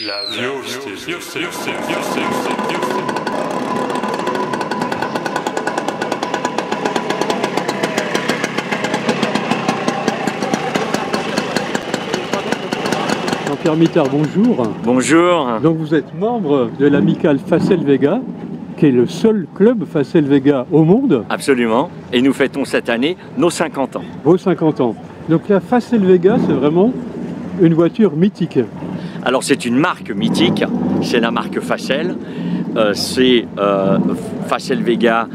La Jean-Pierre Mittard, bonjour. Bonjour. Donc vous êtes membre de l'amicale Facel Vega, qui est le seul club Facel Vega au monde. Absolument. Et nous fêtons cette année nos 50 ans. Vos 50 ans. Donc la Facel Vega, c'est vraiment une voiture mythique. Alors c'est une marque mythique, c'est la marque Facel. C'est Facel Vega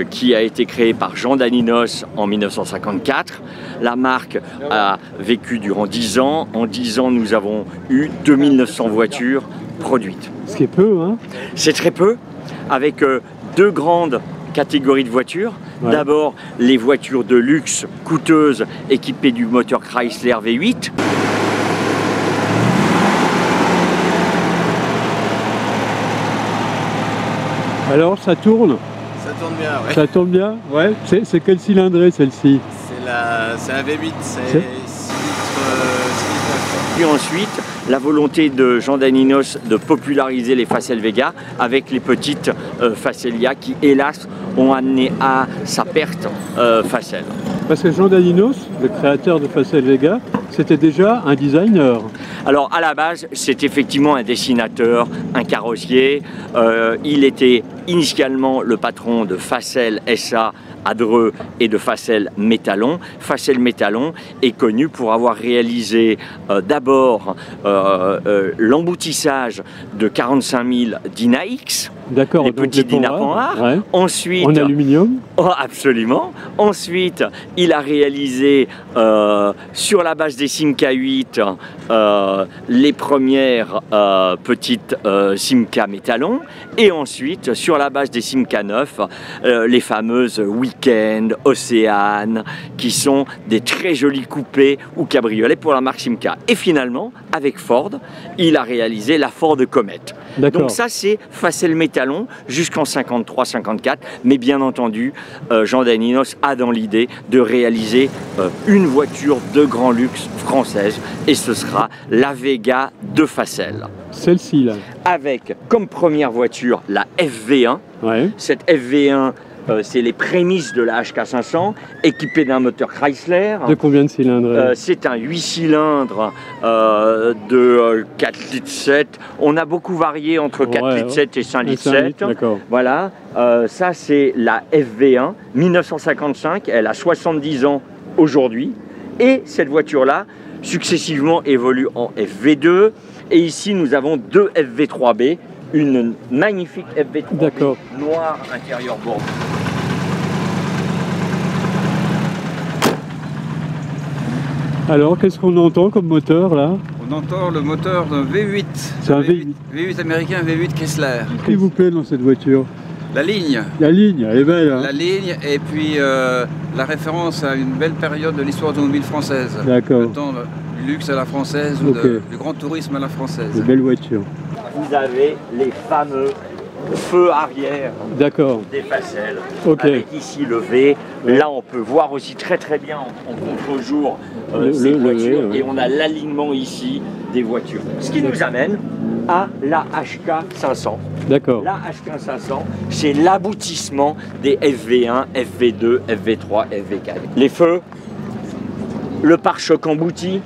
qui a été créée par Jean Daninos en 1954. La marque a vécu durant 10 ans. En 10 ans, nous avons eu 2900 voitures produites. Ce qui est peu, hein? C'est très peu, avec deux grandes catégories de voitures. Ouais. D'abord, les voitures de luxe coûteuses équipées du moteur Chrysler V8. Alors, ça tourne? Ça tourne bien, ouais. Ça tourne bien? Ouais. C'est quelle cylindrée, celle-ci? C'est un V8, c'est 6 litres. Puis ensuite, la volonté de Jean Daninos de populariser les Facel Vega avec les petites Facelia qui, hélas, ont amené à sa perte Facel. Parce que Jean Daninos, le créateur de Facel Vega, c'était déjà un designer. Alors à la base, c'est effectivement un dessinateur, un carrossier. Il était initialement le patron de Facel SA à Dreux et de Facel Métalon. Facel Métalon est connu pour avoir réalisé d'abord l'emboutissage de 45 000 Dyna-X. D'accord, les petits Dyna-Panhard. Ouais. Ensuite, en aluminium. Oh, absolument. Ensuite, il a réalisé sur la base des Simca 8 les premières petites Simca Métalon, et ensuite sur la base des Simca 9 les fameuses Weekend, Océane, qui sont des très jolis coupés ou cabriolets pour la marque Simca. Et finalement, avec Ford, il a réalisé la Ford Comet. Donc ça, c'est Facel Métalon jusqu'en 53-54, mais bien entendu, Jean Daninos a dans l'idée de réaliser une voiture de grand luxe française, et ce sera la Vega de Facel. Celle-ci là. Avec comme première voiture la FV1. Ouais. Cette FV1, c'est les prémices de la HK500, équipée d'un moteur Chrysler. De combien de cylindres? C'est un 8 cylindres de 4 litres 7. On a beaucoup varié entre 4 litres 7 et 5 litres 7. Voilà, ça c'est la FV1, 1955, elle a 70 ans aujourd'hui. Et cette voiture-là, successivement évolue en FV2. Et ici, nous avons deux FV3B, une magnifique FV3B noire intérieur bordeaux. Alors, qu'est-ce qu'on entend comme moteur là? On entend le moteur d'un V8. C'est un V8. V8 américain, V8 Chrysler. Qu'est-ce qui vous plaît dans cette voiture? La ligne. La ligne, elle est belle. Hein? La ligne, et puis la référence à une belle période de l'histoire automobile française. D'accord. Le temps du luxe à la française ou du grand tourisme à la française. Une belle voiture. Vous avez les fameux feux arrière des Facel, avec ici le V. Là, on peut voir aussi très bien en contre-jour ces voitures, et on a l'alignement ici des voitures. Ce qui nous amène à la HK500. D'accord. La HK500, c'est l'aboutissement des FV1, FV2, FV3, FV4. Les feux, le pare-choc embouti,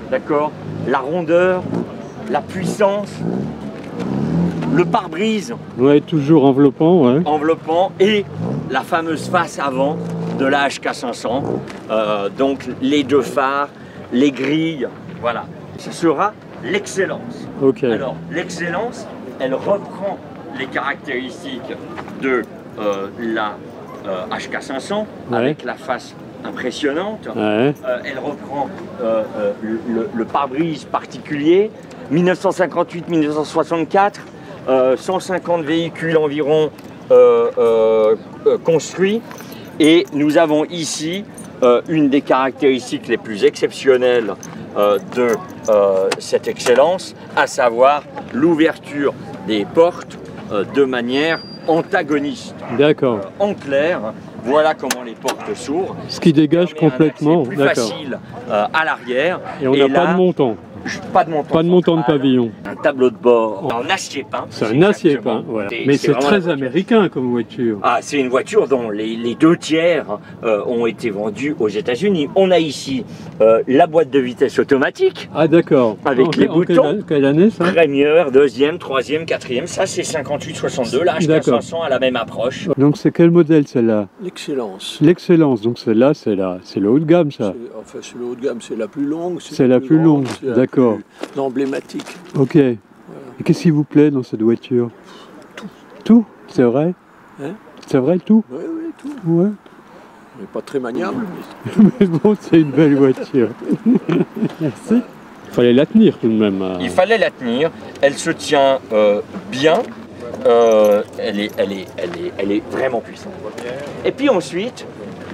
d'accord, la rondeur, la puissance, le pare-brise, toujours enveloppant, enveloppant, et la fameuse face avant de la HK500, donc les deux phares, les grilles, voilà. Ce sera l'excellence. Alors l'excellence, elle reprend les caractéristiques de la HK500 avec la face impressionnante. Elle reprend le pare-brise particulier. 1958-1964, 150 véhicules environ construits, et nous avons ici une des caractéristiques les plus exceptionnelles de cette excellence, à savoir l'ouverture des portes de manière antagoniste. D'accord. En clair, voilà comment les portes s'ouvrent. Ce qui dégage complètement. C'est plus facile à l'arrière. Et on n'a pas de montant. Pas de montant. Pas de montant de central, pavillon. Un tableau de bord en acier peint. C'est un acier peint, voilà. Mais c'est vraiment la très voiture. américain comme voiture. Ah, c'est une voiture dont les 2 tiers ont été vendus aux États-Unis. On a ici la boîte de vitesse automatique. Ah d'accord. Avec les boutons. Quelle année ça? Premier, deuxième, troisième, quatrième. Ça, c'est 58-62. Là, D'accord. HK500 à la même approche. Donc c'est quel modèle celle-là? L'excellence. L'excellence, donc celle-là c'est le haut de gamme ça. Enfin, c'est le haut de gamme, c'est la plus longue. C'est la plus longue, d'accord. Emblématique. Ok. Et qu'est-ce qui vous plaît dans cette voiture? Tout. Tout? C'est vrai? Hein? C'est vrai tout? Oui, oui, tout. Ouais. Elle n'est pas très maniable. Mais bon, c'est une belle voiture. Merci. Il fallait la tenir tout de même. Il fallait la tenir. Elle se tient bien. Elle est vraiment puissante. Et puis ensuite,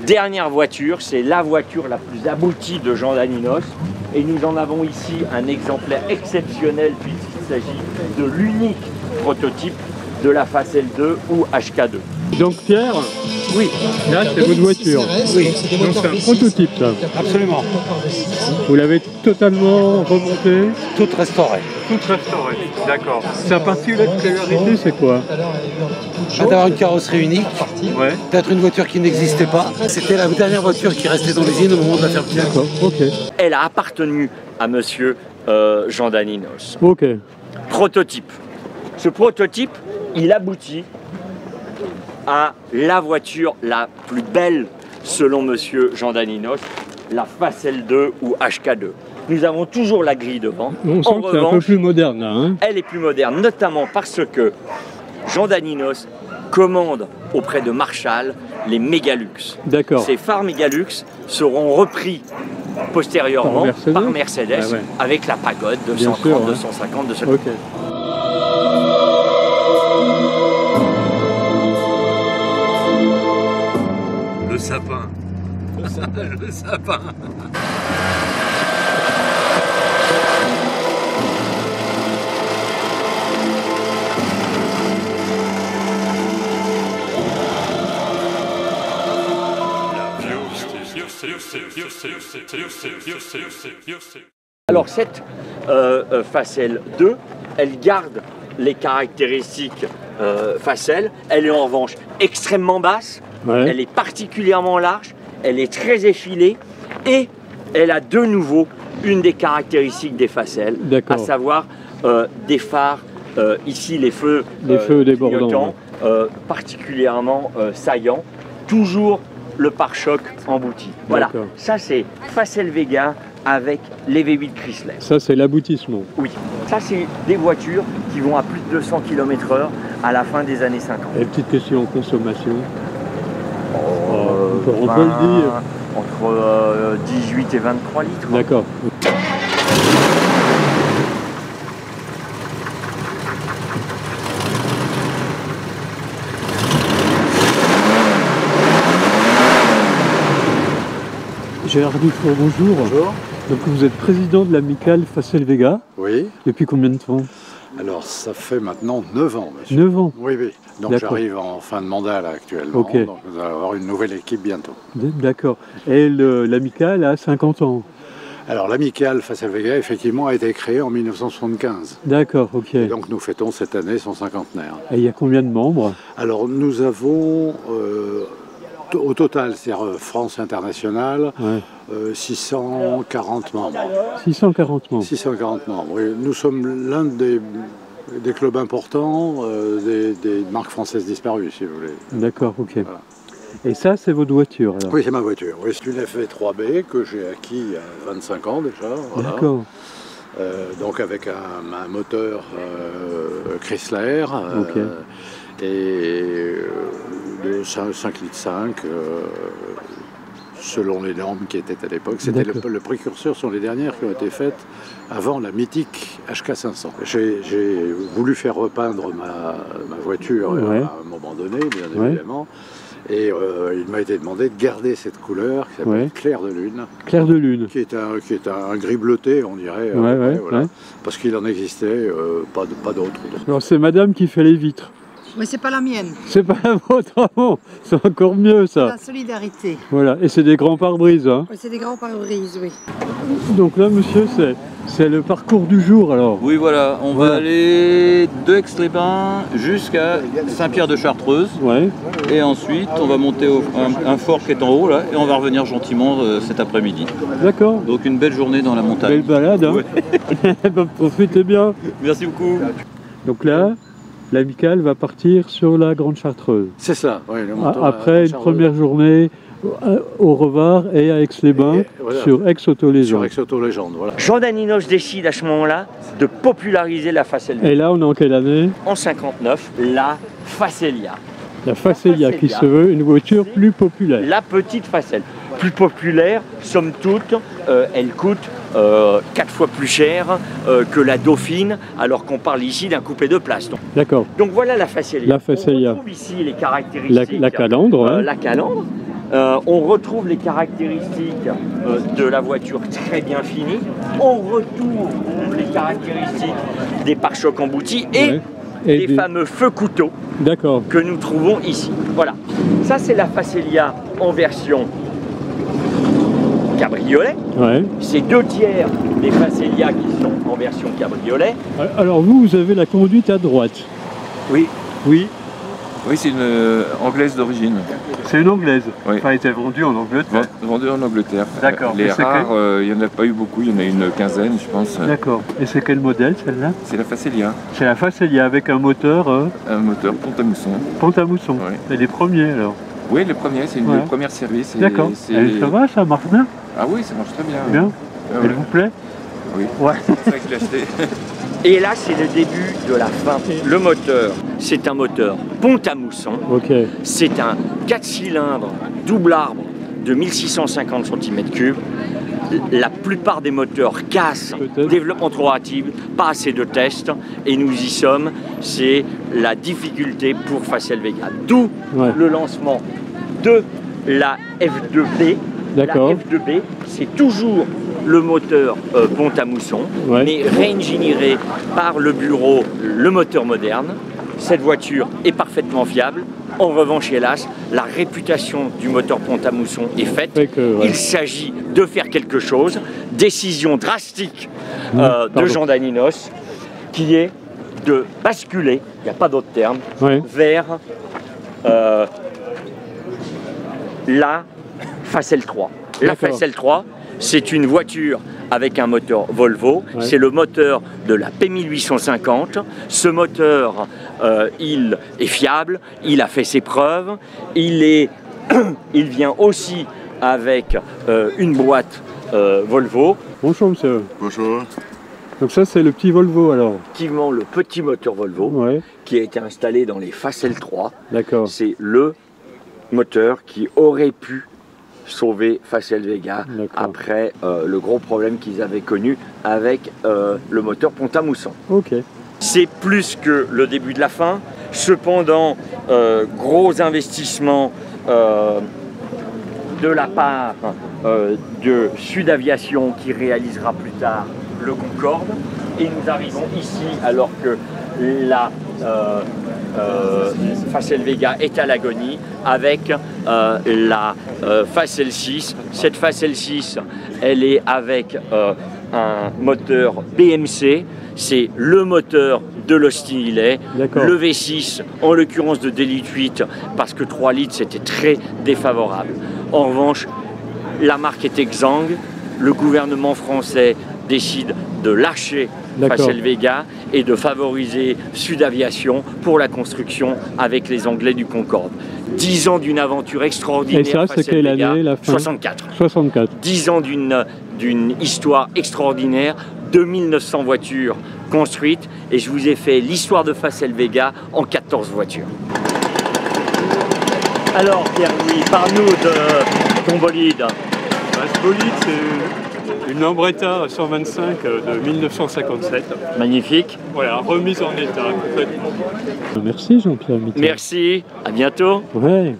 dernière voiture, c'est la voiture la plus aboutie de Jean Daninos. Et nous en avons ici un exemplaire exceptionnel puisqu'il s'agit de l'unique prototype de la Facel 2 ou HK2. Donc Pierre, Oui, là c'est votre voiture. Oui. Donc c'est un prototype ça. Absolument. Vous l'avez totalement remonté? Toute restaurée. Toute restaurée, d'accord. Sa particularité c'est quoi? D'avoir une carrosserie unique, Ouais. peut-être une voiture qui n'existait pas. C'était la dernière voiture qui restait dans l'usine au moment de la fermeture. D'accord, ok. elle a appartenu à monsieur Jean Daninos. Ok. Prototype. Ce prototype, il aboutit à la voiture la plus belle selon monsieur Jean Daninos, la Facel 2 ou HK2. Nous avons toujours la grille devant. On sent En que c'est un peu revanche, plus moderne là, hein? elle est plus moderne, notamment parce que Jean Daninos commande auprès de Marshall les Megalux. D'accord. Ces phares Megalux seront repris postérieurement Par par Mercedes. Mercedes, Ah ouais. avec la pagode de Bien 130, sûr, hein. 250, 250. Ok. Le sapin. Le sapin. Alors cette Facel 2, elle garde les caractéristiques Facel. Elle est en revanche extrêmement basse, Ouais. elle est particulièrement large, elle est très effilée et elle a de nouveau une des caractéristiques des Facel, D'accord. à savoir des phares, ici les feux débordants. clignotants, particulièrement saillants, toujours le pare-choc embouti. Voilà, D'accord. ça c'est Facel Vega avec les V8 Chrysler. Ça c'est l'aboutissement. Oui, ça c'est des voitures qui vont à plus de 200 km/h à la fin des années 50. Et petite question en consommation. On peut le dire. Entre 18 et 23 litres. D'accord. Gérard Dufour, bonjour. Bonjour. Donc vous êtes président de l'amicale Facel Vega. Oui, Depuis combien de temps? alors ça fait maintenant 9 ans, monsieur. 9 ans. Oui, oui. Donc D'accord. j'arrive en fin de mandat là actuellement. Ok. Donc nous allons avoir une nouvelle équipe bientôt. D'accord. Et l'amicale a 50 ans. Alors l'amicale Facel Vega, effectivement, a été créée en 1975. D'accord, ok. Et Et donc nous fêtons cette année son cinquantenaire. il y a combien de membres? Alors nous avons au total, c'est-à-dire France internationale, Ouais. 640 membres. 640 membres. 640 membres. Oui, nous sommes l'un des clubs importants des marques françaises disparues, si vous voulez. D'accord, ok. Voilà. Et ça, c'est votre voiture alors? Oui, c'est ma voiture. Oui, c'est une FV3B que j'ai acquis il y a 25 ans déjà. Voilà. D'accord. Donc avec un moteur Chrysler Ok. et de 5 litres 5 selon les normes qui étaient à l'époque. C'était D'accord. le précurseur, sont les dernières qui ont été faites avant la mythique HK500. J'ai voulu faire repeindre ma voiture Ouais. à un moment donné, bien Ouais. évidemment. Et il m'a été demandé de garder cette couleur qui s'appelle Ouais. Clair de Lune, Clair de lune. qui est un gris bleuté, on dirait, Ouais, voilà, ouais. parce qu'il en existait pas d'autres. Alors c'est madame qui fait les vitres. Mais c'est pas la mienne. C'est pas la vôtre, ah bon, c'est encore mieux ça. La solidarité. Voilà, et c'est des grands pare-brises. Hein. Oui, c'est des grands pare-brises, oui. Donc là, monsieur, c'est le parcours du jour alors. Oui, voilà, on va aller de Aix-les-Bains jusqu'à Saint-Pierre-de-Chartreuse. Ouais. Et ensuite, on va monter un fort qui est en haut là, et on va revenir gentiment cet après-midi. D'accord. Donc une belle journée dans la montagne. Belle balade, hein. Ouais. Bah, profitez bien. Merci beaucoup. Donc là, l'amicale va partir sur la Grande Chartreuse. C'est ça. Oui, le montant Après une première journée au Revard et à Aix-les-Bains, voilà. sur Aix-Auto-Légende. Sur Aix-Auto-Légende, voilà. Jean Daninos décide à ce moment-là de populariser la Facellia. Et là, on est en quelle année? En 59, la Facellia. La Facellia qui se veut une voiture plus populaire. La petite Facelle. Plus populaire, somme toute, elle coûte 4 fois plus cher que la Dauphine, alors qu'on parle ici d'un coupé de place. D'accord. Donc voilà la Facellia. La Facellia. On retrouve ici les caractéristiques. La calandre. Hein. La calandre. On retrouve les caractéristiques de la voiture très bien finie. On retrouve les caractéristiques des pare-chocs emboutis et, et des fameux feux couteaux que nous trouvons ici. Voilà. Ça, c'est la Facellia en version cabriolet. Ouais. C'est 2 tiers des Facellia qui sont en version cabriolet. Alors vous avez la conduite à droite. Oui. Oui. Oui, c'est une anglaise d'origine. C'est une anglaise. Oui. Ça a été vendue en Angleterre. Vendue en Angleterre. D'accord. Les rares, il n'y en a pas eu beaucoup, il y en a une quinzaine, je pense. D'accord. Et c'est quel modèle celle-là? C'est la Facellia. C'est la Facellia avec un moteur. Un moteur Pont-à-Mousson. Pont-à-Mousson. Oui. C'est les premiers alors. Oui, les premiers, c'est une première service. D'accord. Et ça va, ça marche bien? Ah oui, ça marche très bien. Bien. Elle ouais. vous plaît? Oui. Ouais. C'est ça que je l'ai acheté. Et là, c'est le début de la fin. Le moteur, c'est un moteur Pont-à-Mousson. Ok. C'est un 4 cylindres double arbre de 1650 cm3. La plupart des moteurs cassent, développement trop rapide, pas assez de tests, et nous y sommes. C'est la difficulté pour Facel Vega. D'où le lancement de la F2B. La F2B, c'est toujours le moteur Pont-à-Mousson, mais réingénieré par le bureau Le Moteur Moderne. Cette voiture est parfaitement fiable. En revanche, hélas, la réputation du moteur Pont-à-Mousson est faite. Il s'agit de faire quelque chose. Décision drastique de Jean Daninos, qui est de basculer, il n'y a pas d'autre terme, vers la Facel 3. La Facel 3, c'est une voiture avec un moteur Volvo, c'est le moteur de la P1850. Ce moteur, il est fiable, il a fait ses preuves, il vient aussi avec une boîte Volvo. Bonjour monsieur. Bonjour. Donc ça c'est le petit Volvo alors. Effectivement le petit moteur Volvo qui a été installé dans les Facel 3. D'accord. C'est le moteur qui aurait pu sauver Facel Vega après le gros problème qu'ils avaient connu avec le moteur Pont-à-Mousson. Ok. C'est plus que le début de la fin. Cependant, gros investissement de la part de Sud Aviation qui réalisera plus tard le Concorde. Et nous arrivons ici alors que la Facel Vega est à l'agonie avec la Facel 6. Cette Facel 6, elle est avec un moteur BMC. C'est le moteur de l'Austin Hillet, le V6 en l'occurrence de 2,8 litres parce que 3 litres c'était très défavorable. En revanche, la marque est exsangue, le gouvernement français décide de lâcher Facel Vega et de favoriser Sud Aviation pour la construction avec les Anglais du Concorde. 10 ans d'une aventure extraordinaire. Et ça, c'est quelle année la fin? 64. 64. 10 ans d'une histoire extraordinaire, 2900 voitures construites et je vous ai fait l'histoire de Facel Vega en 14 voitures. Alors Pierre-Louis, parle-nous de ton bolide. Ce bolide, c'est une Lambretta 125 de 1957. Magnifique. Voilà, remise en état complètement. Merci Jean-Pierre Mitterrand. Merci, à bientôt. Ouais.